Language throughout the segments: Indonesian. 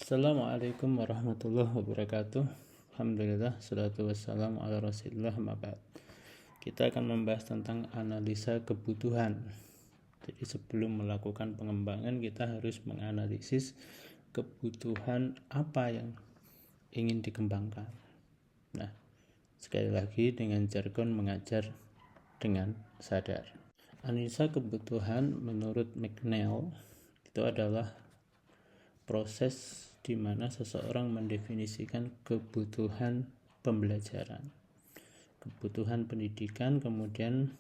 Assalamualaikum warahmatullahi wabarakatuh. Alhamdulillah, salatu wassalamu ala rasulillah, mabad. Kita akan membahas tentang analisa kebutuhan. Jadi sebelum melakukan pengembangan, kita harus menganalisis kebutuhan apa yang ingin dikembangkan. Nah, sekali lagi dengan jargon mengajar dengan sadar. Analisa kebutuhan menurut McNeil itu adalah proses di mana seseorang mendefinisikan kebutuhan pembelajaran, kebutuhan pendidikan, kemudian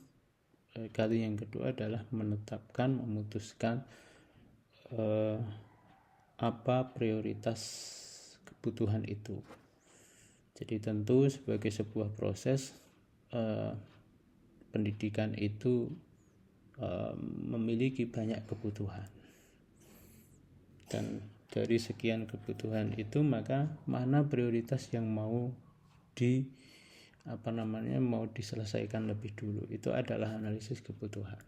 kali yang kedua adalah memutuskan apa prioritas kebutuhan itu. Jadi tentu sebagai sebuah proses pendidikan itu memiliki banyak kebutuhan, dan dari sekian kebutuhan itu maka mana prioritas yang mau diselesaikan lebih dulu, itu adalah analisis kebutuhan.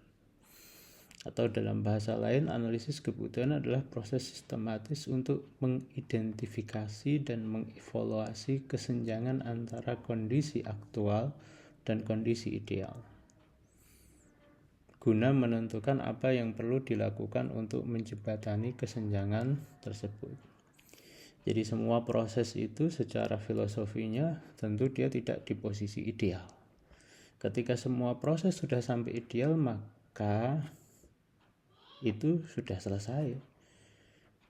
Atau dalam bahasa lain, analisis kebutuhan adalah proses sistematis untuk mengidentifikasi dan mengevaluasi kesenjangan antara kondisi aktual dan kondisi ideal, guna menentukan apa yang perlu dilakukan untuk menjembatani kesenjangan tersebut. Jadi semua proses itu secara filosofinya tentu dia tidak di posisi ideal. Ketika semua proses sudah sampai ideal, maka itu sudah selesai.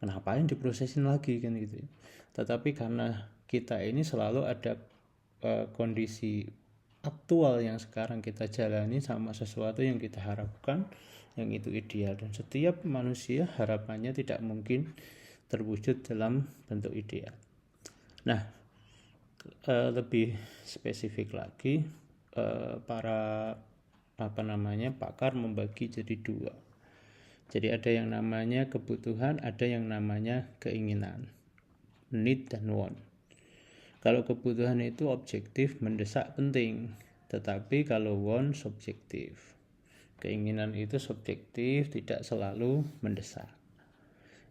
Kenapa yang diprosesin lagi kan gitu. Tetapi karena kita ini selalu ada kondisi aktual yang sekarang kita jalani sama sesuatu yang kita harapkan yang itu ideal, dan setiap manusia harapannya tidak mungkin terwujud dalam bentuk ideal. Nah, lebih spesifik lagi, para pakar membagi jadi dua. Jadi ada yang namanya kebutuhan, ada yang namanya keinginan, need dan want. Kalau kebutuhan itu objektif, mendesak, penting. Tetapi kalau want subjektif. Keinginan itu subjektif, tidak selalu mendesak.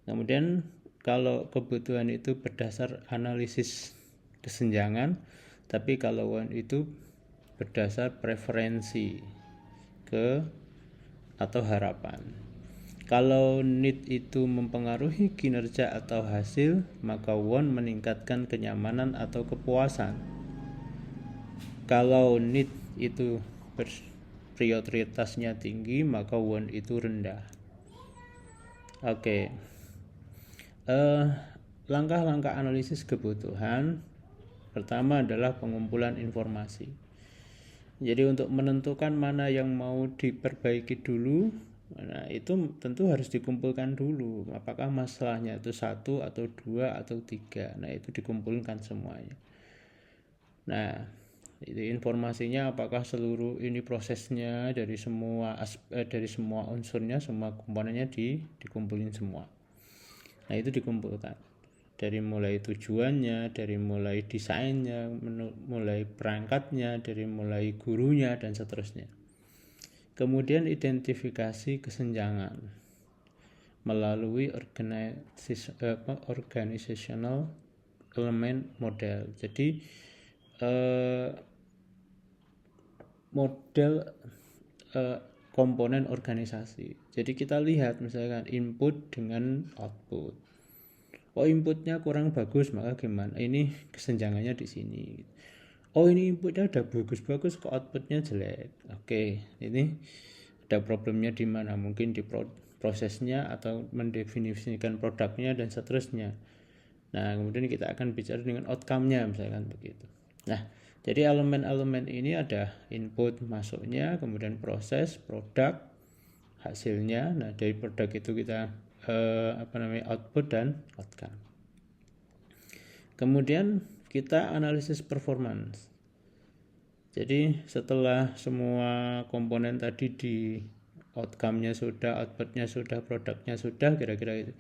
Kemudian kalau kebutuhan itu berdasar analisis kesenjangan, tapi kalau want itu berdasar preferensi atau harapan. Kalau need itu mempengaruhi kinerja atau hasil, maka want meningkatkan kenyamanan atau kepuasan. Kalau need itu prioritasnya tinggi, maka want itu rendah. Oke. Langkah-langkah analisis kebutuhan pertama adalah pengumpulan informasi. Jadi untuk menentukan mana yang mau diperbaiki dulu, nah itu tentu harus dikumpulkan dulu. Apakah masalahnya itu 1 atau 2 atau 3. Nah itu dikumpulkan semuanya. Nah itu informasinya, apakah seluruh ini prosesnya dari semua unsurnya, semua komponennya dikumpulin semua. Nah itu dikumpulkan dari mulai tujuannya, dari mulai desainnya, mulai perangkatnya, dari mulai gurunya dan seterusnya. Kemudian identifikasi kesenjangan melalui organizational element model. Jadi model komponen organisasi. Jadi kita lihat misalkan input dengan output. Oh inputnya kurang bagus, maka gimana? Ini kesenjangannya di sini. Oh ini inputnya udah bagus-bagus, kok outputnya jelek. Oke, ini ada problemnya di mana? Mungkin di prosesnya atau mendefinisikan produknya dan seterusnya. Nah kemudian kita akan bicara dengan outcome-nya misalkan begitu. Nah jadi elemen-elemen ini ada input masuknya, kemudian proses, produk, hasilnya. Nah dari produk itu kita output dan outcome. Kemudian kita analisis performance. Jadi setelah semua komponen tadi di outcome-nya sudah, output-nya sudah, produknya sudah, kira-kira itu,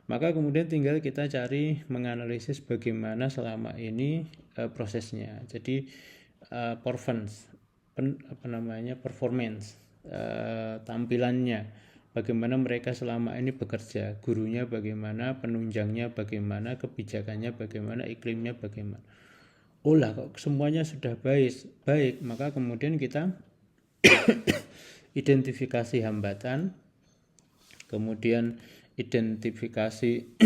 maka kemudian tinggal kita cari menganalisis bagaimana selama ini prosesnya. Jadi performance, tampilannya, bagaimana mereka selama ini bekerja, gurunya bagaimana, penunjangnya bagaimana, kebijakannya bagaimana, iklimnya bagaimana. Oh lah, kok semuanya sudah baik, maka kemudian kita identifikasi hambatan, kemudian identifikasi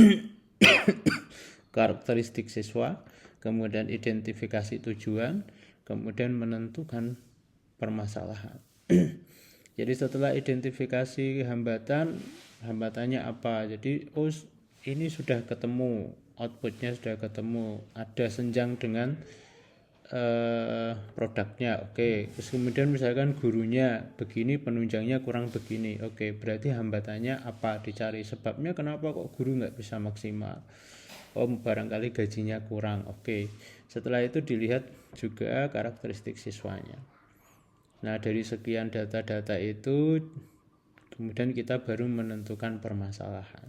karakteristik siswa, kemudian identifikasi tujuan, kemudian menentukan permasalahan. Jadi setelah identifikasi hambatannya apa, jadi ini sudah ketemu, outputnya sudah ketemu, ada senjang dengan produknya, oke. Terus kemudian misalkan gurunya begini, penunjangnya kurang begini, oke. Berarti hambatannya apa, dicari sebabnya kenapa kok guru nggak bisa maksimal. Oh, barangkali gajinya kurang, oke. Setelah itu dilihat juga karakteristik siswanya. Nah, dari sekian data-data itu kemudian kita baru menentukan permasalahan.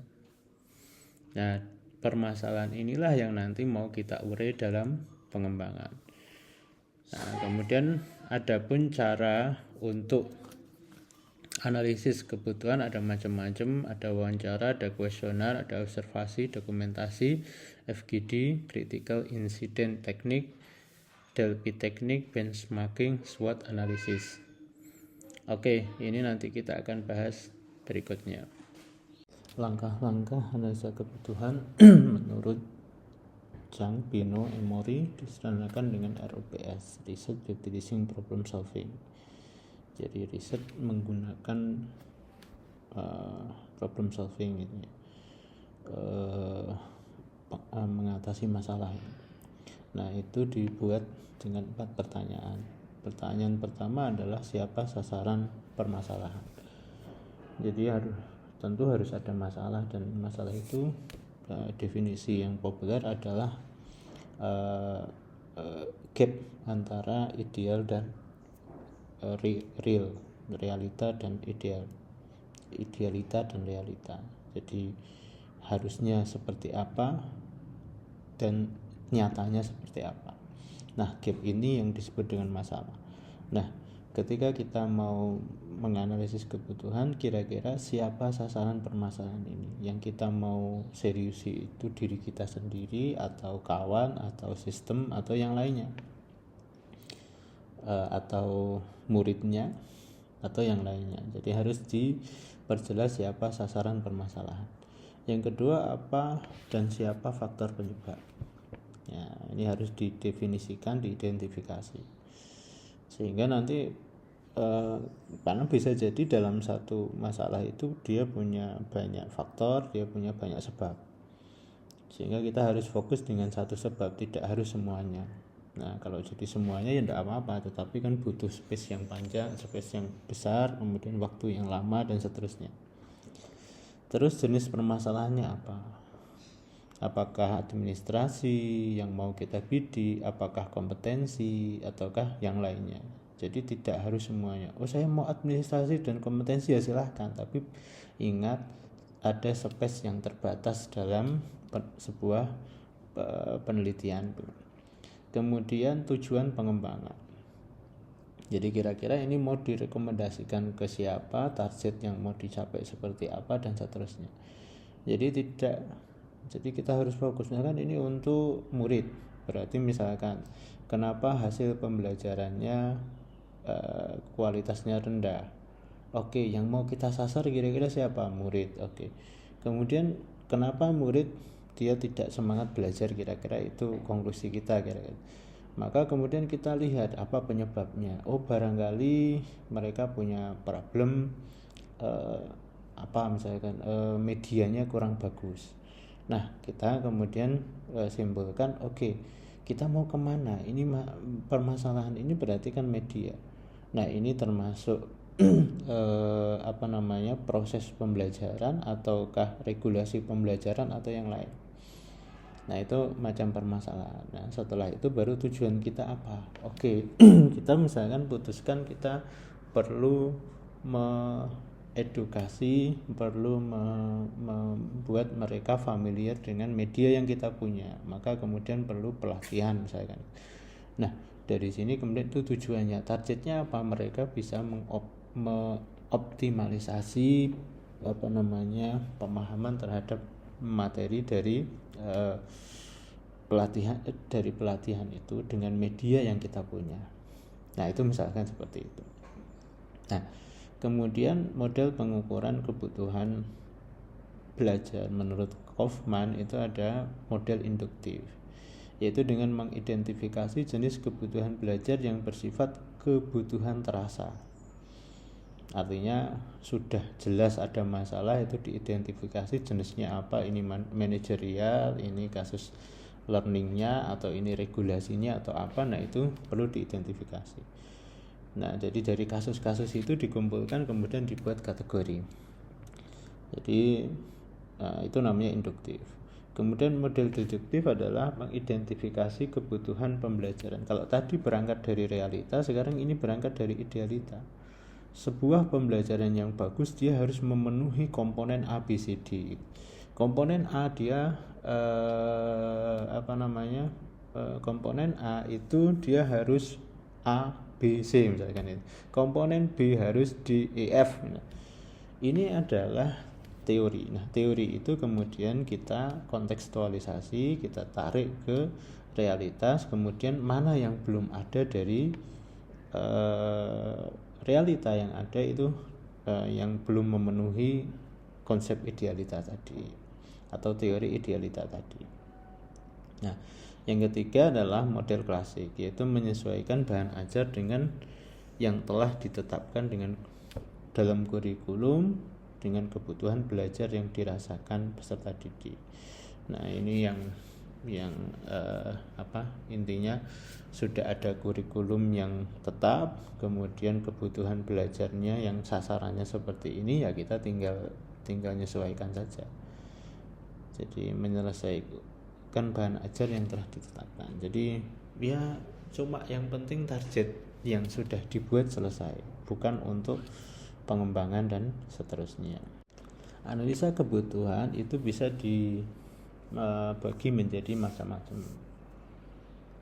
Nah, permasalahan inilah yang nanti mau kita urai dalam pengembangan. Nah, kemudian ada pun cara untuk analisis kebutuhan, ada macam-macam, ada wawancara, ada kuesioner, ada observasi, dokumentasi, FGD, critical incident technique, Delphi teknik, benchmarking, SWOT analisis. Oke, ini nanti kita akan bahas berikutnya. Langkah-langkah analisa kebutuhan menurut Zhang, Pino, Emory disederhanakan dengan ROPS, Research Utilizing Problem Solving. Jadi riset menggunakan problem solving gitu ya, mengatasi masalah. Nah, itu dibuat dengan 4 pertanyaan. Pertanyaan pertama adalah siapa sasaran permasalahan. Jadi tentu harus ada masalah, dan masalah itu definisi yang populer adalah gap antara ideal dan realita dan idealita dan realita. Jadi harusnya seperti apa dan nyatanya seperti apa. Nah, gap ini yang disebut dengan masalah. Nah, ketika kita mau menganalisis kebutuhan, kira-kira siapa sasaran permasalahan ini? Yang kita mau seriusi itu diri kita sendiri, atau kawan, atau sistem, atau yang lainnya, atau muridnya, atau yang lainnya. Jadi harus diperjelas siapa sasaran permasalahan. Yang kedua, apa dan siapa faktor penyebab. Ya, ini harus didefinisikan, diidentifikasi, sehingga nanti karena bisa jadi dalam satu masalah itu dia punya banyak faktor, dia punya banyak sebab, sehingga kita harus fokus dengan satu sebab, tidak harus semuanya. Nah, kalau jadi semuanya ya tidak apa-apa, tetapi kan butuh space yang panjang, space yang besar, kemudian waktu yang lama, dan seterusnya. Terus jenis permasalahannya apa? Apakah administrasi yang mau kita bidik, apakah kompetensi, ataukah yang lainnya. Jadi tidak harus semuanya. Oh, saya mau administrasi dan kompetensi, ya silahkan, tapi ingat ada space yang terbatas dalam sebuah penelitian. Kemudian tujuan pengembangan. Jadi kira-kira ini mau direkomendasikan ke siapa, target yang mau dicapai seperti apa, dan seterusnya. Jadi kita harus fokus, misalkan ini untuk murid, berarti misalkan kenapa hasil pembelajarannya kualitasnya rendah. Oke, yang mau kita sasar kira-kira siapa? Murid. Oke. Kemudian kenapa murid dia tidak semangat belajar, kira-kira itu konklusi kita kira-kira. Maka kemudian kita lihat apa penyebabnya. Oh, barangkali mereka punya problem misalkan medianya kurang bagus. Nah, kita kemudian simpulkan, oke, kita mau kemana? Ini permasalahan ini berarti kan media. Nah, ini termasuk proses pembelajaran, ataukah regulasi pembelajaran, atau yang lain. Nah, itu macam permasalahan. Nah, setelah itu baru tujuan kita apa. Oke, kita misalkan putuskan kita perlu edukasi, perlu membuat mereka familiar dengan media yang kita punya, maka kemudian perlu pelatihan misalkan. Nah, dari sini kemudian itu tujuannya, targetnya apa, mereka bisa mengoptimalisasi pemahaman terhadap materi dari pelatihan itu dengan media yang kita punya. Nah, itu misalkan seperti itu. Nah, kemudian model pengukuran kebutuhan belajar menurut Kaufman itu ada model induktif, yaitu dengan mengidentifikasi jenis kebutuhan belajar yang bersifat kebutuhan terasa. Artinya sudah jelas ada masalah, itu diidentifikasi jenisnya apa, ini manajerial, ini kasus learningnya, atau ini regulasinya atau apa. Nah, itu perlu diidentifikasi. Nah, jadi dari kasus-kasus itu dikumpulkan kemudian dibuat kategori. Jadi itu namanya induktif. Kemudian model deduktif adalah mengidentifikasi kebutuhan pembelajaran. Kalau tadi berangkat dari realita, sekarang ini berangkat dari idealita. Sebuah pembelajaran yang bagus dia harus memenuhi komponen A, B, C, D. Komponen A dia komponen A itu dia harus A, B, C misalkan itu. Komponen B harus D, E, F. Ini adalah teori. Nah, teori itu kemudian kita kontekstualisasi, kita tarik ke realitas, kemudian mana yang belum ada dari realita yang ada itu yang belum memenuhi konsep idealita tadi atau teori idealita tadi. Nah, yang ketiga adalah model klasik, yaitu menyesuaikan bahan ajar dengan yang telah ditetapkan dengan dalam kurikulum dengan kebutuhan belajar yang dirasakan peserta didik. Nah, ini yang intinya sudah ada kurikulum yang tetap, kemudian kebutuhan belajarnya yang sasarannya seperti ini, ya kita tinggal menyesuaikan saja. Jadi menyelesaikan bahan ajar yang telah ditetapkan. Jadi ya cuma yang penting target yang sudah dibuat selesai, bukan untuk pengembangan dan seterusnya. Analisa kebutuhan itu bisa dibagi menjadi macam-macam.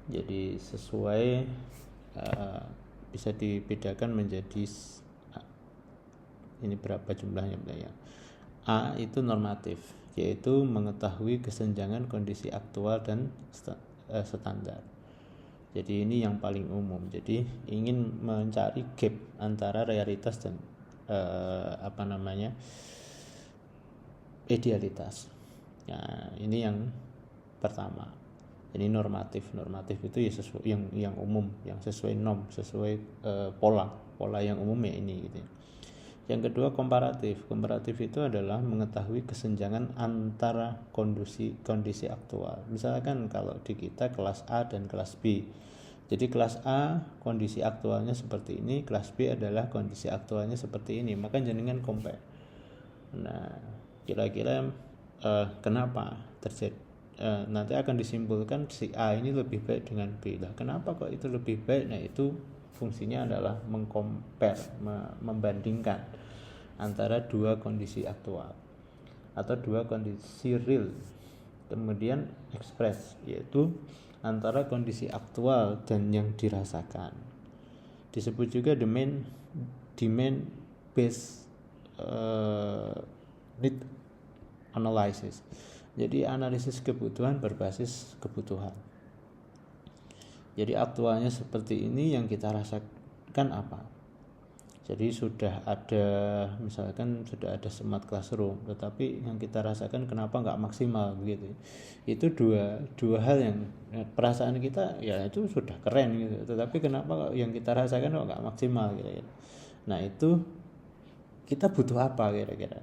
Jadi sesuai bisa dibedakan menjadi ini berapa jumlahnya ya. A itu normatif, yaitu mengetahui kesenjangan kondisi aktual dan standar. Jadi ini yang paling umum. Jadi ingin mencari gap antara realitas dan idealitas. Nah, ini yang pertama. Jadi normatif itu ya sesuai yang umum, yang sesuai norm, sesuai pola yang umum ya ini gitu. Yang kedua komparatif itu adalah mengetahui kesenjangan antara kondisi aktual. Misalkan kalau di kita kelas A dan kelas B. Jadi kelas A kondisi aktualnya seperti ini, kelas B adalah kondisi aktualnya seperti ini. Maka jenengan compare. Nah, kira-kira kenapa terjadi? Nanti akan disimpulkan si A ini lebih baik dengan B. Lah, kenapa kok itu lebih baik? Nah, itu fungsinya adalah membandingkan antara dua kondisi aktual atau dua kondisi real, kemudian express, yaitu antara kondisi aktual dan yang dirasakan. Disebut juga demand based need analysis. Jadi analisis kebutuhan berbasis kebutuhan. Jadi aktualnya seperti ini, yang kita rasakan apa? Jadi misalkan sudah ada smart classroom, tetapi yang kita rasakan kenapa nggak maksimal begitu? Itu dua hal yang perasaan kita ya itu sudah keren gitu, tetapi kenapa yang kita rasakan kok nggak maksimal gitu? Nah, itu kita butuh apa kira-kira?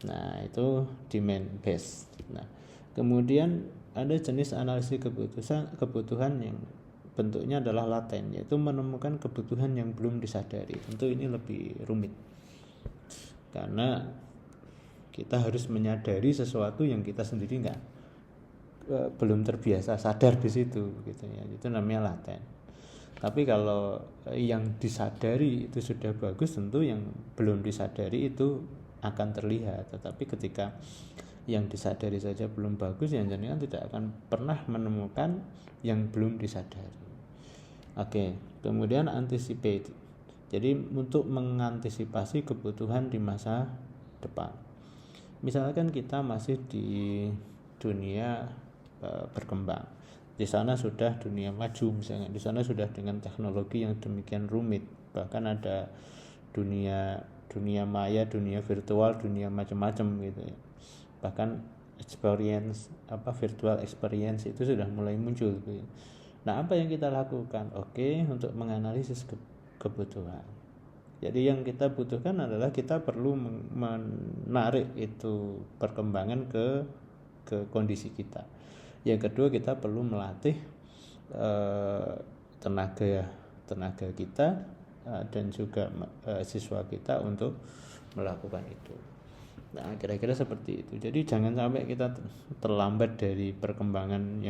Nah, itu demand based. Nah, kemudian ada jenis analisis kebutuhan yang bentuknya adalah laten, yaitu menemukan kebutuhan yang belum disadari. Tentu ini lebih rumit karena kita harus menyadari sesuatu yang kita sendiri belum terbiasa sadar di situ gitu ya. Itu namanya laten. Tapi kalau yang disadari itu sudah bagus, tentu yang belum disadari itu akan terlihat. Tetapi ketika yang disadari saja belum bagus, yang jenengan tidak akan pernah menemukan yang belum disadari. Oke, kemudian anticipate. Jadi untuk mengantisipasi kebutuhan di masa depan. Misalkan kita masih di dunia berkembang, di sana sudah dunia maju, misalnya di sana sudah dengan teknologi yang demikian rumit, bahkan ada dunia maya, dunia virtual, dunia macam-macam gitu ya. Bahkan experience virtual experience itu sudah mulai muncul gitu ya. Nah, apa yang kita lakukan? Oke, untuk menganalisis kebutuhan. Jadi yang kita butuhkan adalah kita perlu menarik itu perkembangan ke kondisi kita. Yang kedua, kita perlu melatih tenaga kita dan juga siswa kita untuk melakukan itu. Nah, kira-kira seperti itu. Jadi jangan sampai kita terlambat dari perkembangan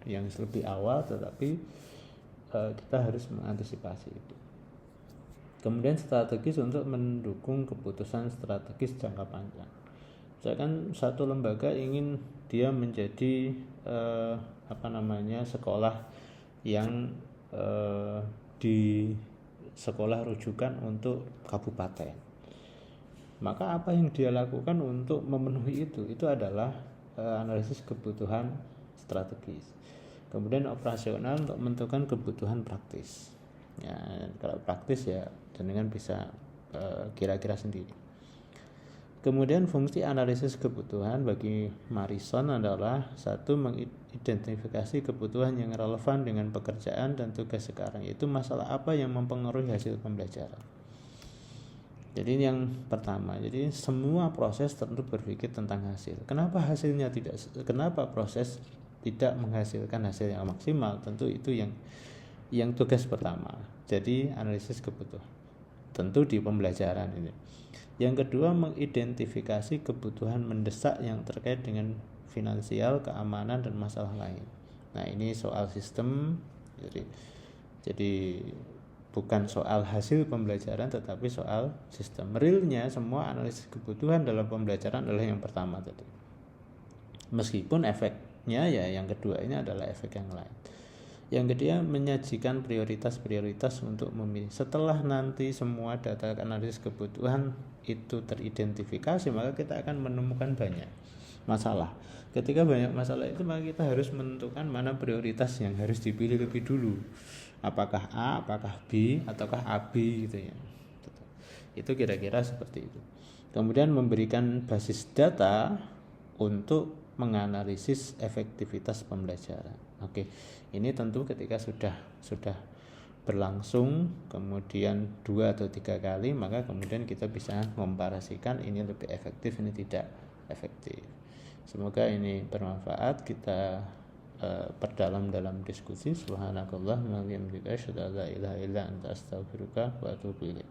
yang lebih awal, tetapi kita harus mengantisipasi itu. Kemudian strategis untuk mendukung keputusan strategis jangka panjang. Misalkan satu lembaga ingin dia menjadi sekolah yang di sekolah rujukan untuk kabupaten. Maka apa yang dia lakukan untuk memenuhi itu adalah analisis kebutuhan strategis. Kemudian operasional untuk menentukan kebutuhan praktis. Ya, kalau praktis ya dengan bisa kira-kira sendiri. Kemudian fungsi analisis kebutuhan bagi Marison adalah satu, mengidentifikasi kebutuhan yang relevan dengan pekerjaan dan tugas sekarang, yaitu masalah apa yang mempengaruhi hasil pembelajaran. Jadi yang pertama, jadi semua proses tentu berpikir tentang hasil. Kenapa proses tidak menghasilkan hasil yang maksimal? Tentu itu yang tugas pertama. Jadi analisis kebutuhan. Tentu di pembelajaran ini. Yang kedua, mengidentifikasi kebutuhan mendesak yang terkait dengan finansial, keamanan, dan masalah lain. Nah, ini soal sistem. Jadi bukan soal hasil pembelajaran, tetapi soal sistem. Realnya semua analisis kebutuhan dalam pembelajaran adalah yang pertama tadi. Meskipun efeknya ya yang kedua ini adalah efek yang lain. Yang ketiga, menyajikan prioritas-prioritas untuk memilih. Setelah nanti semua data analisis kebutuhan itu teridentifikasi, maka kita akan menemukan banyak masalah. Ketika banyak masalah itu, maka kita harus menentukan mana prioritas yang harus dipilih lebih dulu. Apakah A, apakah B, ataukah AB gitu ya. Itu kira-kira seperti itu. Kemudian memberikan basis data untuk menganalisis efektivitas pembelajaran. Oke. Ini tentu ketika sudah berlangsung kemudian 2 atau 3 kali, maka kemudian kita bisa memparasikan ini lebih efektif, ini tidak efektif. Semoga ini bermanfaat. Kita perdalam dalam diskusi. Subhanakallahumma wa bihamdika asyhadu an la ilaha illa anta astaghfiruka wa atubu ilaik.